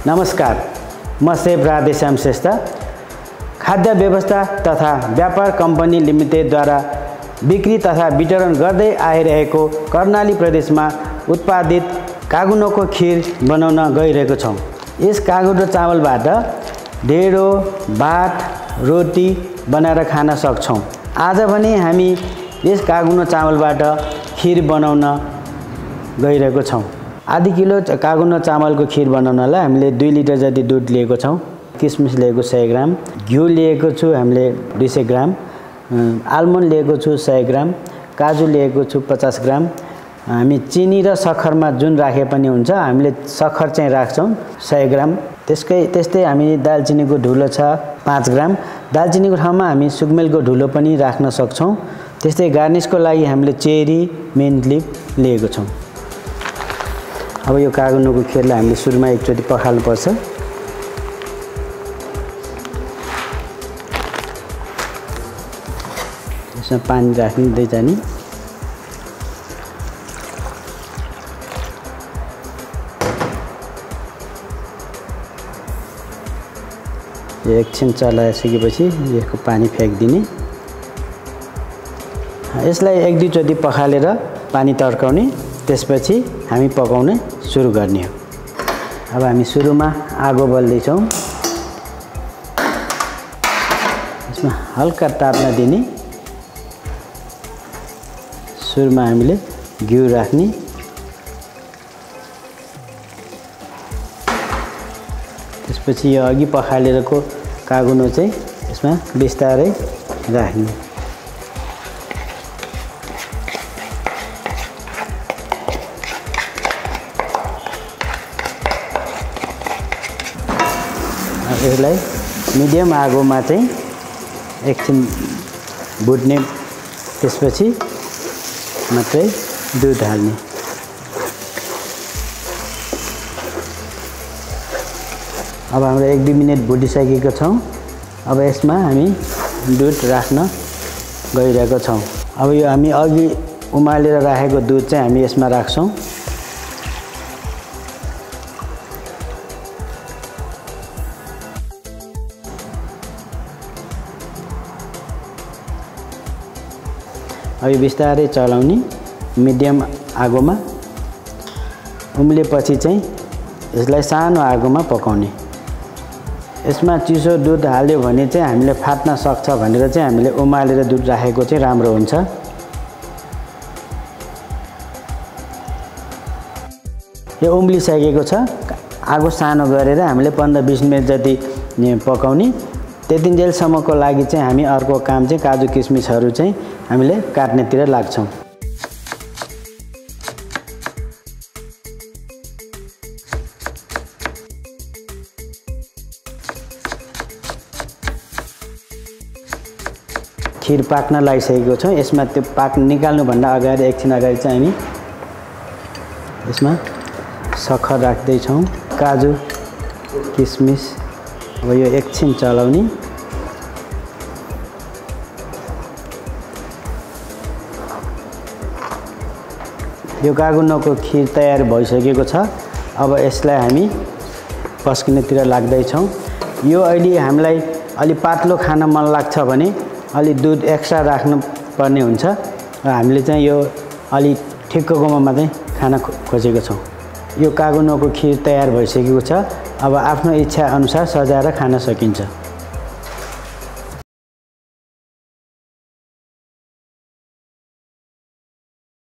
नमस्कार, म सेफ राधेश्याम श्रेष्ठ। खाद्य व्यवस्था तथा व्यापार कम्पनी लिमिटेडद्वारा बिक्री तथा वितरण गर्दै आइरहेको कर्णाली प्रदेशमा उत्पादित कागुनोको खिर बनाउन गइरहेको छौँ। यस कागुनो चामलबाट ढेँडो, भात, रोटी बनाएर खान सक्छौँ। आज भने हामी यस कागुनो चामलबाट खिर बनाउन गइरहेको छौँ। आधी किलो कागुनो चामलको खिर बनाउनलाई हामीले 2 लिटर जति दुध लिएको छौँ। किसमिस लिएको 100 ग्राम, घिउ लिएको छु हामीले 200 ग्राम, आलमोन्ड लिएको छु 100 ग्राम, काजु लिएको छु 50 ग्राम। हामी चिनी र सक्खरमा जुन राखे पनि हुन्छ, हामीले सक्खर चाहिँ राख्छौँ 100 ग्राम। त्यस्तै हामी दालचिनीको धुलो छ 5 ग्राम। दालचिनीको ठाउँमा हामी सुकमेलको धुलो पनि राख्न सक्छौँ। त्यस्तै गार्निसको लागि हामीले चेरी, मिन्ट लिफ लिएको छौँ। अब यो कागुनोको खिरलाई हामीले सुरुमा एकचोटि पखाल्नुपर्छ। यसमा पानी राख्दै जाने। एकछिन चलाइसकेपछि यसको पानी फ्याँकिदिने। यसलाई 1-2 चोटि पखालेर पानी तर्काउने, त्यसपछि हामी पकाउन सुरु गर्ने हो। अब हामी सुरुमा आगो बल्दैछौँ। यसमा हल्का ताप्न दिने। सुरुमा हामीले घिउ राख्ने। त्यसपछि यो अघि पखालेको कागुनो चाहिँ यसमा बिस्तारै राख्ने। यसलाई मिडियम आगोमा चाहिँ एकछिन भुट्ने, त्यसपछि मात्रै दुध हाल्ने। अब हाम्रो 1-2 मिनट भुटिसकेको छौँ। अब यसमा हामी दुध राख्न गइरहेको छौँ। अब यो हामी अघि उमालेर राखेको दुध चाहिँ हामी यसमा राख्छौँ। अब यो बिस्तारै चलाउने, मिडियम आगोमा। उम्लेपछि चाहिँ यसलाई सानो आगोमा पकाउने। यसमा चिसो दुध हाल्यो भने चाहिँ हामीले फाट्न सक्छ भनेर चाहिँ हामीले उमालेर दुध राखेको चाहिँ राम्रो हुन्छ। यो उम्लिसकेको छ। आगो सानो गरेर हामीले 15-20 मिनट जति पकाउने। त्यतिन्जेलसम्मको लागि चाहिँ हामी अर्को काम चाहिँ काजु किसमिसहरू चाहिँ हामीले काट्नेतिर लाग्छौँ। खिर पाक्न लागिसकेको छ। यसमा त्यो निकाल्नुभन्दा अगाडि एकछिन अगाडि चाहिँ हामी यसमा सक्खर राख्दैछौँ, काजु किसमिस। अब यो एकछिन चलाउने। यो कागुनोको खिर तयार भइसकेको छ। अब यसलाई हामी पस्किनेतिर लाग्दैछौँ। यो अहिले हामीलाई अलि पातलो खान मन लाग्छ भने अलि दुध एक्स्ट्रा राख्नु पर्ने हुन्छ। र हामीले चाहिँ यो अलि ठिक्ककोमा मात्रै खान खोजेको छौँ। यो कागुनोको खिर तयार भइसकेको छ। अब आफ्नो इच्छा अनुसार सजाएर खान सकिन्छ।